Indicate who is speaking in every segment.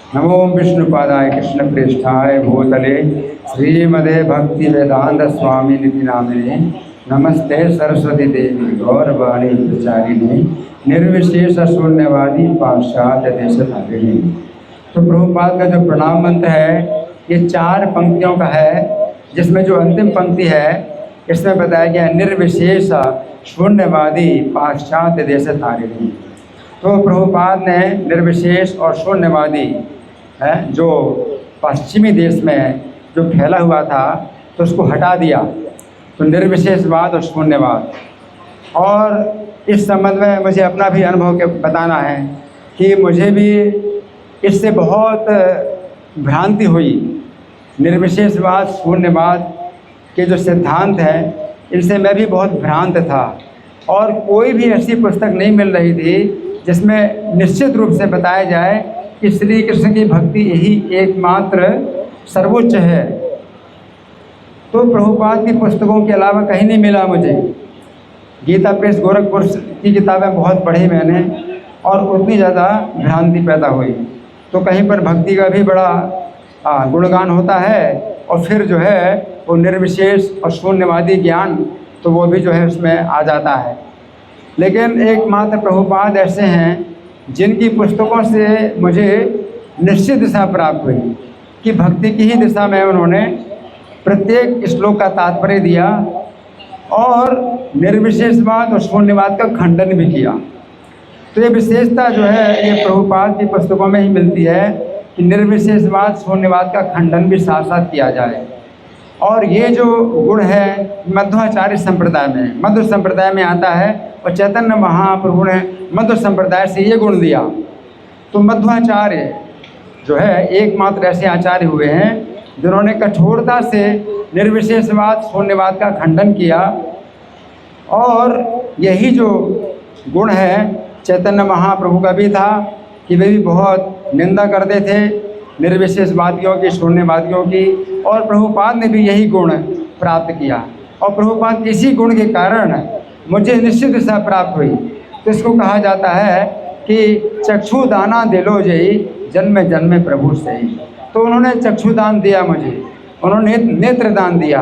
Speaker 1: नमो विष्णुपादाय कृष्णप्रेष्ठाय भूतले श्रीमदे भक्ति वेदांत स्वामी निधि नामिने नमस्ते सरस्वती देवी गौरवाणी प्रचारिणी निर्विशेष शून्यवादी पाश्चात्य देशधारिणी। तो प्रभुपाद का जो प्रणाम मंत्र है ये 4 पंक्तियों का है, जिसमें जो अंतिम पंक्ति है इसमें बताया गया निर्विशेष शून्यवादी पाश्चात्य देशधारिणी। तो प्रभुपाद ने निर्विशेष और शून्यवादी है जो पश्चिमी देश में जो फैला हुआ था तो उसको हटा दिया, तो निर्विशेषवाद और शून्यवाद। और इस संबंध में मुझे अपना भी अनुभव बताना है कि मुझे भी इससे बहुत भ्रांति हुई। निर्विशेषवाद शून्यवाद के जो सिद्धांत हैं इनसे मैं भी बहुत भ्रांत था, और कोई भी ऐसी पुस्तक नहीं मिल रही थी जिसमें निश्चित रूप से बताया जाए कि श्री कृष्ण की भक्ति यही एकमात्र सर्वोच्च है। तो प्रभुपाद की पुस्तकों के अलावा कहीं नहीं मिला मुझे। गीता प्रेस गोरखपुर की किताबें बहुत पढ़ी मैंने, और उतनी ज़्यादा भ्रांति पैदा हुई। तो कहीं पर भक्ति का भी बड़ा गुणगान होता है, और फिर जो है वो निर्विशेष और शून्यवादी ज्ञान तो वो भी जो है उसमें आ जाता है। लेकिन एकमात्र प्रभुपाद ऐसे हैं जिनकी पुस्तकों से मुझे निश्चित दिशा प्राप्त हुई कि भक्ति की ही दिशा में उन्होंने प्रत्येक श्लोक का तात्पर्य दिया और निर्विशेषवाद और शून्यवाद का खंडन भी किया। तो ये विशेषता जो है ये प्रभुपाद की पुस्तकों में ही मिलती है कि निर्विशेषवाद शून्यवाद का खंडन भी साथ साथ किया जाए। और ये जो गुण है मध्वाचार्य संप्रदाय में, मध्व संप्रदाय में आता है, और चैतन्य महाप्रभु ने मध्व संप्रदाय से ये गुण दिया। तो मध्वाचार्य जो है एकमात्र ऐसे आचार्य हुए हैं जिन्होंने कठोरता से निर्विशेषवाद शून्यवाद का खंडन किया। और यही जो गुण है चैतन्य महाप्रभु का भी था कि वे भी बहुत निंदा करते थे निर्विशेषवादियों की, शून्यवादियों की, और प्रभुपाद ने भी यही गुण प्राप्त किया। और प्रभुपाद इसी गुण के कारण मुझे निश्चित दिशा प्राप्त हुई। तो इसको कहा जाता है कि चक्षुदाना दिलो जई जन्म जन्म प्रभु से। तो उन्होंने चक्षुदान दिया मुझे, उन्होंने नेत्रदान दिया।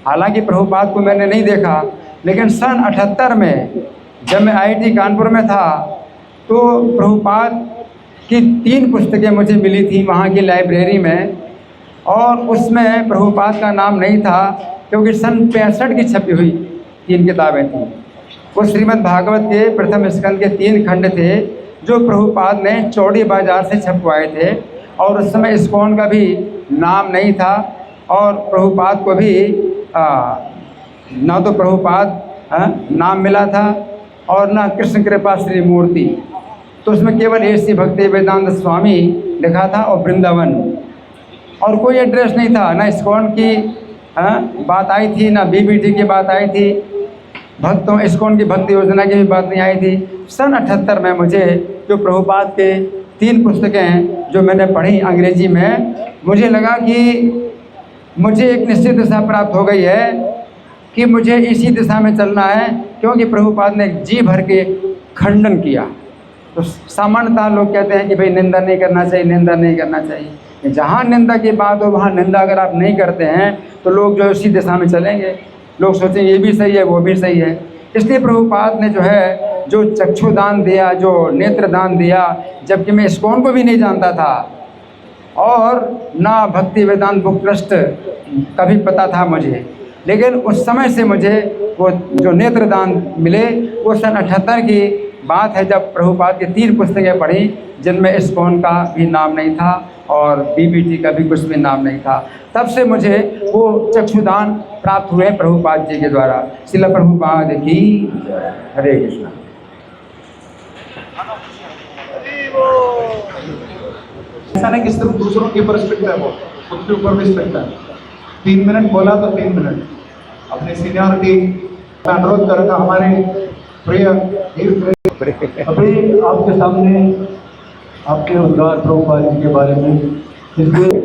Speaker 1: हालांकि प्रभुपाद को मैंने नहीं देखा, लेकिन सन 78 में जब मैं IIT कानपुर में था तो प्रभुपाद की 3 पुस्तकें मुझे मिली थी वहाँ की लाइब्रेरी में, और उसमें प्रभुपाद का नाम नहीं था क्योंकि सन 65 की छपी हुई 3 किताबें थीं। वो श्रीमद् भागवत के प्रथम स्कंद के 3 खंड थे जो प्रभुपाद ने चौड़ी बाजार से छपवाए थे, और उस समय इस्कॉन का भी नाम नहीं था, और प्रभुपाद को भी ना तो प्रभुपाद नाम मिला था और ना कृष्ण कृपा श्री मूर्ति। तो उसमें केवल ऐसी भक्ति वेदांत स्वामी लिखा था और वृंदावन, और कोई एड्रेस नहीं था। ना इस्कॉन की बात आई थी, ना BBT की बात आई थी, भक्तों इस्कॉन की भक्ति योजना की भी बात नहीं आई थी। सन 78 में मुझे जो प्रभुपाद के 3 पुस्तकें जो मैंने पढ़ी अंग्रेजी में, मुझे लगा कि मुझे एक निश्चित दिशा प्राप्त हो गई है कि मुझे इसी दिशा में चलना है, क्योंकि प्रभुपाद ने जी भर के खंडन किया। तो सामान्यतः लोग कहते हैं कि भाई निंदा नहीं करना चाहिए, निंदा नहीं करना चाहिए। जहाँ निंदा की बात हो वहाँ निंदा अगर आप नहीं करते हैं तो लोग जो है उसी दिशा में चलेंगे, लोग सोचेंगे ये भी सही है वो भी सही है। इसलिए प्रभुपाद ने जो है जो चक्षुदान दिया, जो नेत्रदान दिया, जबकि मैं इस्कॉन को भी नहीं जानता था और ना भक्ति वेदांत बुक ट्रस्ट का भी पता था मुझे, लेकिन उस समय से मुझे वो जो नेत्रदान मिले वो सन 78 की बात है जब प्रभुपाद की 3 पुस्तकें पढ़ी जिनमें इस्कॉन का भी नाम नहीं था और BBT का भी कुछ भी नाम नहीं था। तब से मुझे वो चक्षुदान प्राप्त हुए प्रभुपाद जी के द्वारा। श्रील प्रभुपाद की हरे कृष्ण।
Speaker 2: ऐसा नहीं कि सिर्फ दूसरों के ऊपर स्ट्रिक्ट है, वो खुद के ऊपर भी स्ट्रिक्ट है। 3 मिनट बोला तो 3 मिनट अपनी सीनियरिटी का अनुरोध करूँगा। हमारे प्रिय अभी आपके सामने आपके उद्गार प्रभुपाद जी के बारे में इसलिए